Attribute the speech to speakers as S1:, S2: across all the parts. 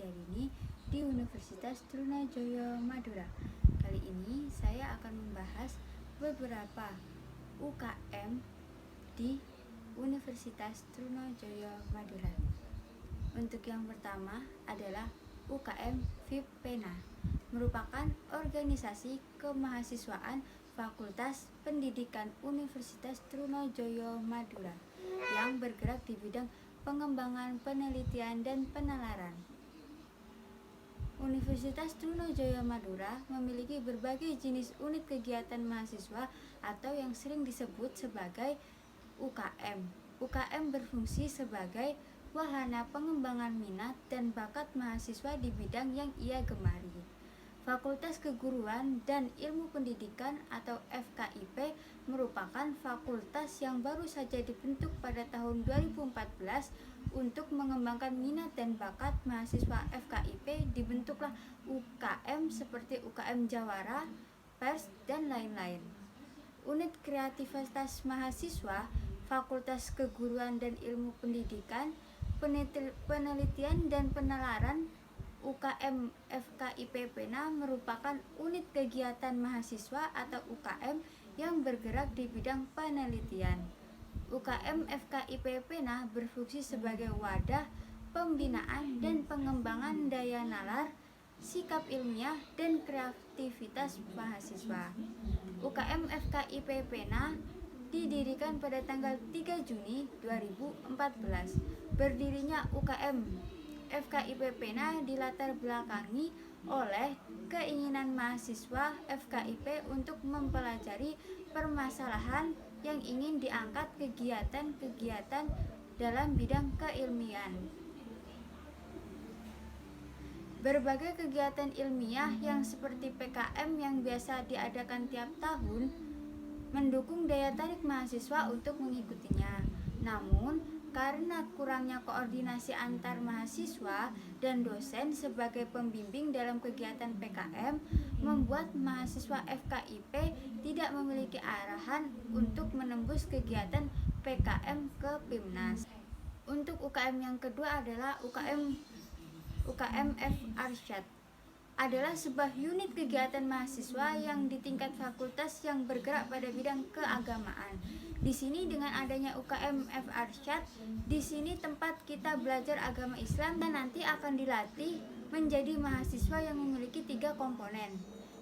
S1: Erini di Universitas Trunojoyo Madura. Kali ini saya akan membahas beberapa UKM di Universitas Trunojoyo Madura. Untuk yang pertama adalah UKM FIPPENA, merupakan organisasi kemahasiswaan Fakultas Pendidikan Universitas Trunojoyo Madura yang bergerak di bidang pengembangan penelitian dan penalaran. Universitas Trunojoyo Madura memiliki berbagai jenis unit kegiatan mahasiswa atau yang sering disebut sebagai UKM. UKM berfungsi sebagai wahana pengembangan minat dan bakat mahasiswa di bidang yang ia gemari. Fakultas Keguruan dan Ilmu Pendidikan atau FKIP merupakan fakultas yang baru saja dibentuk pada tahun 2014 untuk mengembangkan minat dan bakat mahasiswa FKIP. Dibentuklah UKM seperti UKM Jawara, Pers, dan lain-lain. Unit kreativitas mahasiswa Fakultas Keguruan dan Ilmu Pendidikan, Penelitian dan Penalaran UKM FKIP-PENA merupakan unit kegiatan mahasiswa atau UKM yang bergerak di bidang penelitian. UKM FKIP-PENA berfungsi sebagai wadah pembinaan dan pengembangan daya nalar, sikap ilmiah, dan kreativitas mahasiswa. UKM FKIP-PENA didirikan pada tanggal 3 Juni 2014. Berdirinya UKM FKIP-PENA dilatar belakangi oleh keinginan mahasiswa FKIP untuk mempelajari permasalahan yang ingin diangkat kegiatan-kegiatan dalam bidang keilmian. Berbagai kegiatan ilmiah yang seperti PKM yang biasa diadakan tiap tahun mendukung daya tarik mahasiswa untuk mengikutinya. Namun, karena kurangnya koordinasi antar mahasiswa dan dosen sebagai pembimbing dalam kegiatan PKM, membuat mahasiswa FKIP tidak memiliki arahan untuk menembus kegiatan PKM ke PIMNAS. Untuk UKM yang kedua adalah UKM FArsyad. Adalah sebuah unit kegiatan mahasiswa yang di tingkat fakultas yang bergerak pada bidang keagamaan. Di sini dengan adanya UKM FArsyad, di sini tempat kita belajar agama Islam dan nanti akan dilatih menjadi mahasiswa yang memiliki 3 komponen.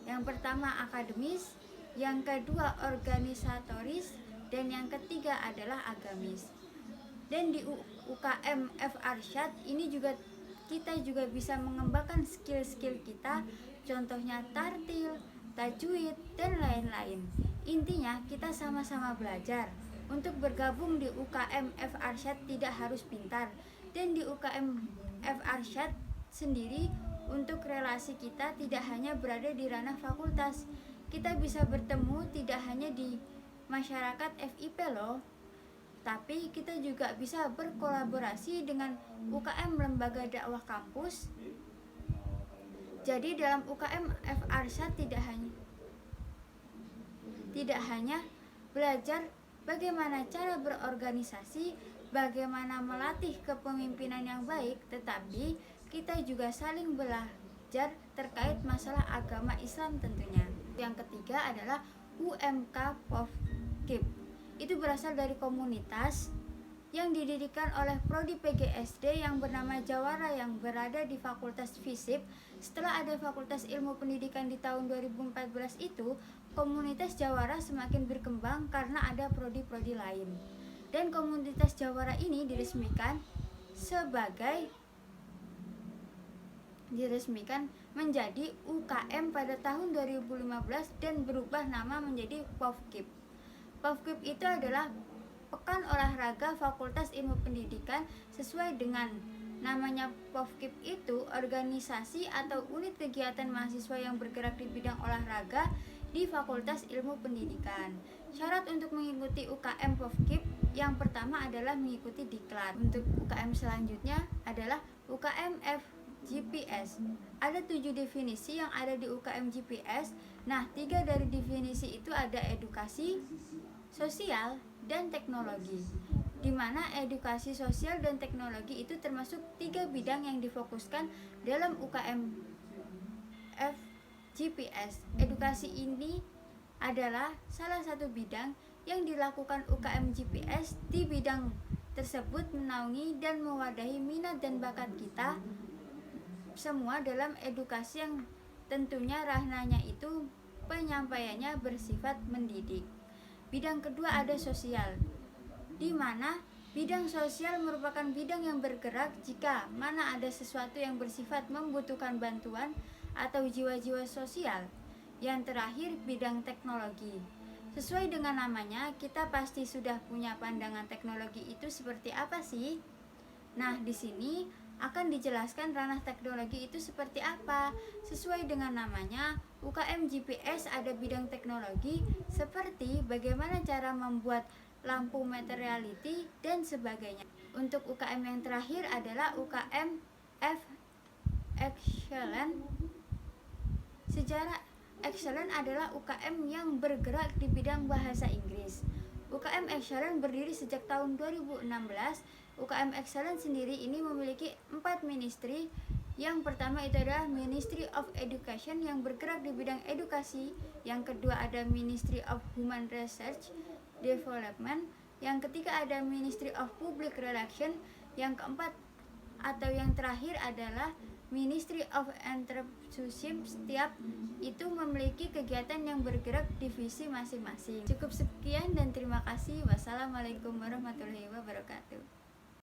S1: Yang pertama akademis, yang kedua organisatoris, dan yang ketiga adalah agamis. Dan di UKM FArsyad ini kita juga bisa mengembangkan skill-skill kita, contohnya tartil, tajwid, dan lain-lain. Intinya kita sama-sama belajar. Untuk bergabung di UKM FArsyad tidak harus pintar, dan di UKM FArsyad sendiri untuk relasi kita tidak hanya berada di ranah fakultas. Kita bisa bertemu tidak hanya di masyarakat FIP loh, tapi kita juga bisa berkolaborasi dengan UKM Lembaga Dakwah Kampus. Jadi dalam UKM FArsyad tidak hanya belajar bagaimana cara berorganisasi, bagaimana melatih kepemimpinan yang baik, tetapi kita juga saling belajar terkait masalah agama Islam tentunya. Yang ketiga adalah UMK POFKIP. Itu berasal dari komunitas yang didirikan oleh Prodi PGSD yang bernama Jawara yang berada di Fakultas FISIP. Setelah ada Fakultas Ilmu Pendidikan di tahun 2014 itu, komunitas Jawara semakin berkembang karena ada prodi-prodi lain. Dan komunitas Jawara ini diresmikan menjadi UKM pada tahun 2015 dan berubah nama menjadi POFKIP. POFKIP itu adalah Pekan Olahraga Fakultas Ilmu Pendidikan. Sesuai dengan namanya POFKIP itu organisasi atau unit kegiatan mahasiswa yang bergerak di bidang olahraga di Fakultas Ilmu Pendidikan. Syarat untuk mengikuti UKM POFKIP yang pertama adalah mengikuti diklat. Untuk UKM selanjutnya adalah UKM GPS. Ada 7 definisi yang ada di UKM GPS. Nah, 3 dari definisi itu ada edukasi, sosial, dan teknologi. di mana edukasi sosial dan teknologi itu termasuk 3 bidang yang difokuskan dalam UKM FGPS. Edukasi ini adalah salah satu bidang yang dilakukan UKM GPS. Di bidang tersebut menaungi dan mewadahi minat dan bakat kita semua dalam edukasi yang tentunya ranahnya itu penyampaiannya bersifat mendidik. Bidang kedua ada sosial, di mana bidang sosial merupakan bidang yang bergerak jika mana ada sesuatu yang bersifat membutuhkan bantuan atau jiwa-jiwa sosial. Yang terakhir bidang teknologi. Sesuai dengan namanya, kita pasti sudah punya pandangan teknologi itu seperti apa sih? Nah, di sini akan dijelaskan ranah teknologi itu seperti apa. Sesuai dengan namanya, UKM GPS ada bidang teknologi seperti bagaimana cara membuat lampu materiality dan sebagainya. Untuk UKM yang terakhir adalah UKM F Excellent. Secara Excellent adalah UKM yang bergerak di bidang bahasa Inggris. UKM Excellent berdiri sejak tahun 2016. UKM Excellent sendiri ini memiliki 4 ministry. Yang pertama itu adalah Ministry of Education yang bergerak di bidang edukasi. Yang kedua ada Ministry of Human Research Development. Yang ketiga ada Ministry of Public Relations. Yang keempat atau yang terakhir adalah Ministry of Entrepreneurship. Setiap itu memiliki kegiatan yang bergerak divisi masing-masing. Cukup sekian dan terima kasih. Wassalamualaikum warahmatullahi wabarakatuh.